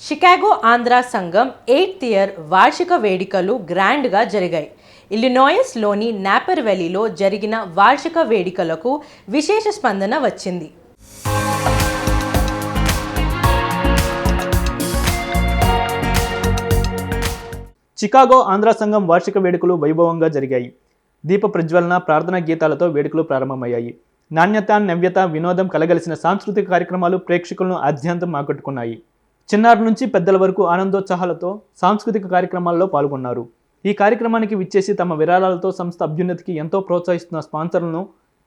Chicago Andhra సంఘం 8th year వార్షిక వేడుకలు గ్రాండ్గా జరిగాయి. ఇల్లినాయిస్లోని నాపర్ వ్యాలీలో జరిగిన వార్షిక వేడుకలకు విశేష స్పందన వచ్చింది. చికాగో ఆంధ్ర సంఘం వార్షిక వేడుకలు వైభవంగా జరిగాయి. దీప ప్రజ్వలన, ప్రార్థనా గీతాలతో వేడుకలు ప్రారంభమయ్యాయి. నాణ్యత, నవ్యత, వినోదం కలగలిసిన సాంస్కృతిక కార్యక్రమాలు ప్రేక్షకులను ఆద్యంతం ఆకట్టుకున్నాయి. చిన్నారుల నుంచి పెద్దల వరకు ఆనందోత్సాహాలతో సాంస్కృతిక కార్యక్రమాల్లో పాల్గొన్నారు. ఈ కార్యక్రమానికి విచ్చేసి తమ విరాళాలతో సంస్థ అభ్యున్నతికి ఎంతో ప్రోత్సహిస్తున్న స్పాన్సర్లను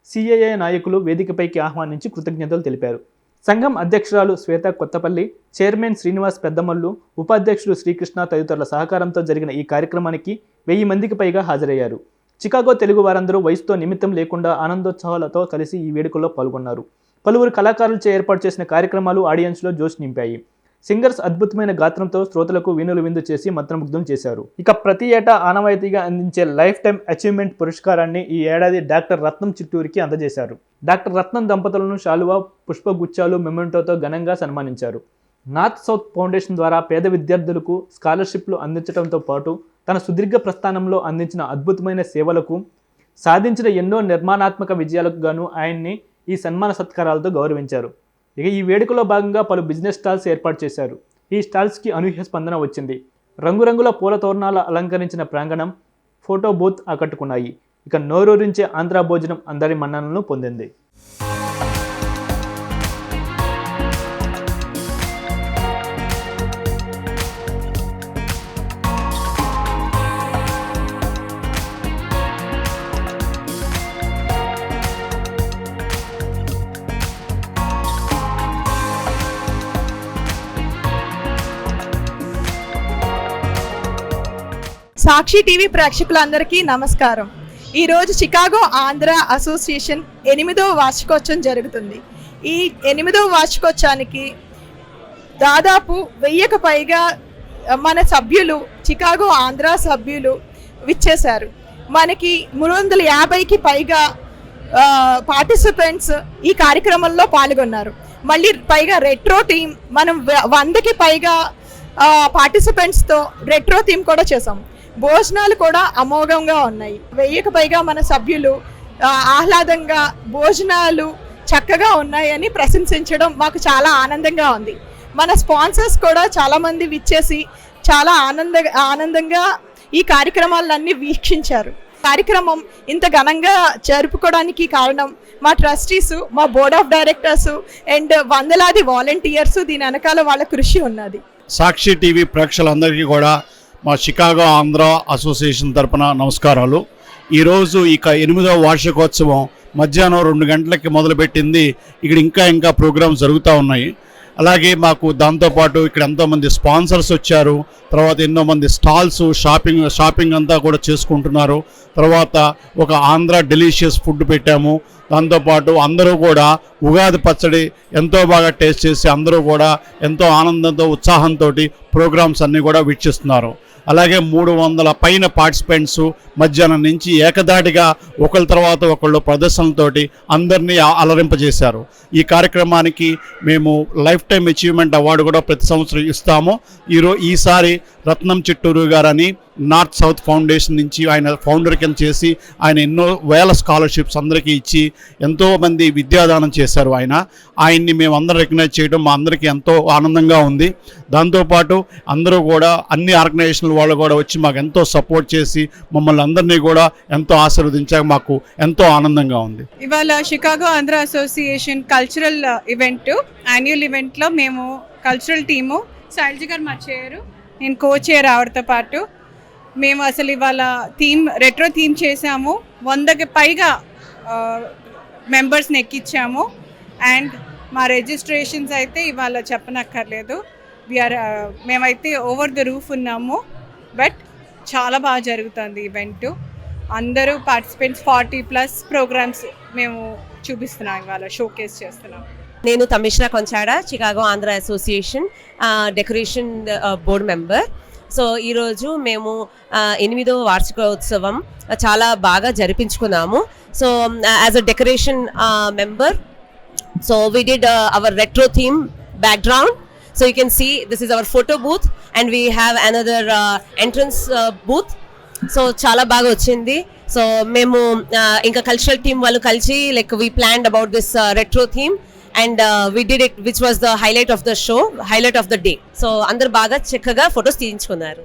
సిఐఏ నాయకులు వేదికపైకి ఆహ్వానించి కృతజ్ఞతలు తెలిపారు. సంఘం అధ్యక్షురాలు శ్వేత కొత్తపల్లి, చైర్మన్ శ్రీనివాస్ పెద్దమల్లు, ఉపాధ్యక్షుడు శ్రీకృష్ణ తదితరుల సహకారంతో జరిగిన ఈ కార్యక్రమానికి 1000 మందికి పైగా హాజరయ్యారు. చికాగో తెలుగు వారందరూ వయసుతో నిమిత్తం లేకుండా ఆనందోత్సవాలతో కలిసి ఈ వేడుకల్లో పాల్గొన్నారు. పలువురు కళాకారులచే ఏర్పాటు చేసిన కార్యక్రమాలు ఆడియన్స్లో జోష్ నింపాయి. సింగర్స్ అద్భుతమైన గాత్రంతో శ్రోతలకు వీణులు విందు చేసి మంత్రముగ్ధం చేశారు. ఇక ప్రతి ఏటా ఆనవాయితీగా అందించే లైఫ్ టైమ్ అచీవ్మెంట్ పురస్కారాన్ని ఈ ఏడాది డాక్టర్ రత్నం చిట్టూరికి అందజేశారు. డాక్టర్ రత్నం దంపతులను శాలువా, పుష్పగుచ్చాలు, మెమెంటోతో ఘనంగా సన్మానించారు. నార్త్ సౌత్ ఫౌండేషన్ ద్వారా పేద విద్యార్థులకు స్కాలర్షిప్లు అందించడంతో పాటు తన సుదీర్ఘ ప్రస్థానంలో అందించిన అద్భుతమైన సేవలకు, సాధించిన ఎన్నో నిర్మాణాత్మక విజయాలకు గాను ఆయన్ని ఈ సన్మాన సత్కారాలతో గౌరవించారు. ఇక ఈ వేడుకలో భాగంగా పలు బిజినెస్ స్టాల్స్ ఏర్పాటు చేశారు. ఈ స్టాల్స్కి అనూహ్య స్పందన వచ్చింది. రంగురంగుల పూల తోరణాల అలంకరించిన ప్రాంగణం, ఫోటో బూత్ ఆకట్టుకున్నాయి. ఇక నోరూరించే ఆంధ్ర భోజనం అందరి మన్ననలను పొందింది. సాక్షి టీవీ ప్రేక్షకులందరికీ నమస్కారం. ఈరోజు చికాగో ఆంధ్ర అసోసియేషన్ 8వ వార్షికోత్సవం జరుగుతుంది. ఈ 8వ వార్షికోత్సవానికి దాదాపు 1000కు పైగా మన సభ్యులు, చికాగో ఆంధ్ర సభ్యులు విచ్చేశారు. మనకి 350కి పైగా పార్టిసిపెంట్స్ ఈ కార్యక్రమంలో పాల్గొన్నారు. మళ్ళీ పైగా రెట్రో టీం, మనం 100కి పైగా పార్టిసిపెంట్స్తో రెట్రో టీం కూడా చేసాం. భోజనాలు కూడా అమోఘంగా ఉన్నాయి. 1000కు పైగా మన సభ్యులు ఆహ్లాదంగా భోజనాలు చక్కగా ఉన్నాయని ప్రశంసించడం మాకు చాలా ఆనందంగా ఉంది. మన స్పాన్సర్స్ కూడా చాలామంది విచ్చేసి చాలా ఆనందంగా ఈ కార్యక్రమాలన్నీ వీక్షించారు. కార్యక్రమం ఇంత ఘనంగా జరుపుకోవడానికి కారణం మా ట్రస్టీస్, మా బోర్డ్ ఆఫ్ డైరెక్టర్స్ అండ్ వందలాది వాలంటీర్స్, దీని వెనకాల వాళ్ళ కృషి ఉన్నది. సాక్షి టీవీ ప్రేక్షకులందరికీ కూడా మా షికాగో ఆంధ్ర అసోసియేషన్ తరపున నమస్కారాలు. ఈరోజు ఇక 8వ వార్షికోత్సవం మధ్యాహ్నం 2 గంటలకి మొదలుపెట్టింది. ఇక్కడ ఇంకా ప్రోగ్రామ్స్ జరుగుతూ ఉన్నాయి. అలాగే మాకు దాంతోపాటు ఇక్కడ ఎంతోమంది స్పాన్సర్స్ వచ్చారు. తర్వాత ఎన్నో మంది స్టాల్స్, షాపింగ్ అంతా కూడా చేసుకుంటున్నారు. తర్వాత ఒక ఆంధ్ర డెలిషియస్ ఫుడ్ పెట్టాము. దాంతోపాటు అందరూ కూడా ఉగాది పచ్చడి ఎంతో బాగా టేస్ట్ చేసి అందరూ కూడా ఎంతో ఆనందంతో, ఉత్సాహంతో ప్రోగ్రామ్స్ అన్నీ కూడా వీక్షిస్తున్నారు. అలాగే 300 పైన పార్టిసిపెంట్స్ మధ్యాహ్నం నుంచి ఏకదాటిగా ఒకళ్ళ తర్వాత ఒకళ్ళు ప్రదర్శనలతోటి అందరినీ అలరింపజేశారు. ఈ కార్యక్రమానికి మేము లైఫ్ టైమ్ అచీవ్మెంట్ అవార్డు కూడా ప్రతి సంవత్సరం ఇస్తాము. ఈసారి రత్నం చిట్టూరు గారని నార్త్ సౌత్ ఫౌండేషన్ నుంచి ఆయన ఫౌండర్ కింద చేసి ఆయన ఎన్నో వేల స్కాలర్షిప్స్ అందరికీ ఇచ్చి ఎంతోమంది విద్యాదానం చేశారు. ఆయన్ని మేము అందరం రికగ్నైజ్ చేయడం మా అందరికీ ఎంతో ఆనందంగా ఉంది. దాంతోపాటు అందరూ కూడా అన్ని ఆర్గనైజేషన్ల వాళ్ళు కూడా వచ్చి మాకు ఎంతో సపోర్ట్ చేసి మమ్మల్ని అందరినీ కూడా ఎంతో ఆశీర్వదించాక మాకు ఎంతో ఆనందంగా ఉంది. ఇవాళ Chicago Andhra association cultural event, annual ఈవెంట్లో మేము కల్చరల్ టీము, శైలజ గారు మా చైరు, నేను కో చైర్ ఆవిడతో పాటు మేము అసలు ఇవాళ రెట్రో థీమ్ చేసాము. 100కి పైగా మెంబర్స్ని ఎక్కించాము. అండ్ మా రిజిస్ట్రేషన్స్ అయితే ఇవాళ చెప్పనక్కర్లేదు. మేమైతే ఓవర్ ద రూఫ్ ఉన్నాము. బట్ చాలా బాగా జరుగుతుంది ఈవెంట్. అందరూ పార్టిసిపెంట్స్ 40+ ప్రోగ్రామ్స్ మేము చూపిస్తున్నాం, ఇవాళ షోకేస్ చేస్తున్నాం. నేను Tamishna Konchada, Chicago Andhra association decoration board member. So ఈరోజు మేము 8వ వార్షికోత్సవం చాలా బాగా జరిపించుకున్నాము. So as a decoration member, so we did our retro theme background. So you can see this is our photo booth and we have another entrance booth. So చాలా బాగా వచ్చింది. సో మేము ఇంకా కల్చరల్ టీమ్ వాళ్ళు కలిసి like we planned about this retro theme and we did it which was the highlight of the show, highlight of the day. So అందరు బాగా చక్కగా ఫొటోస్ తీయించుకున్నారు.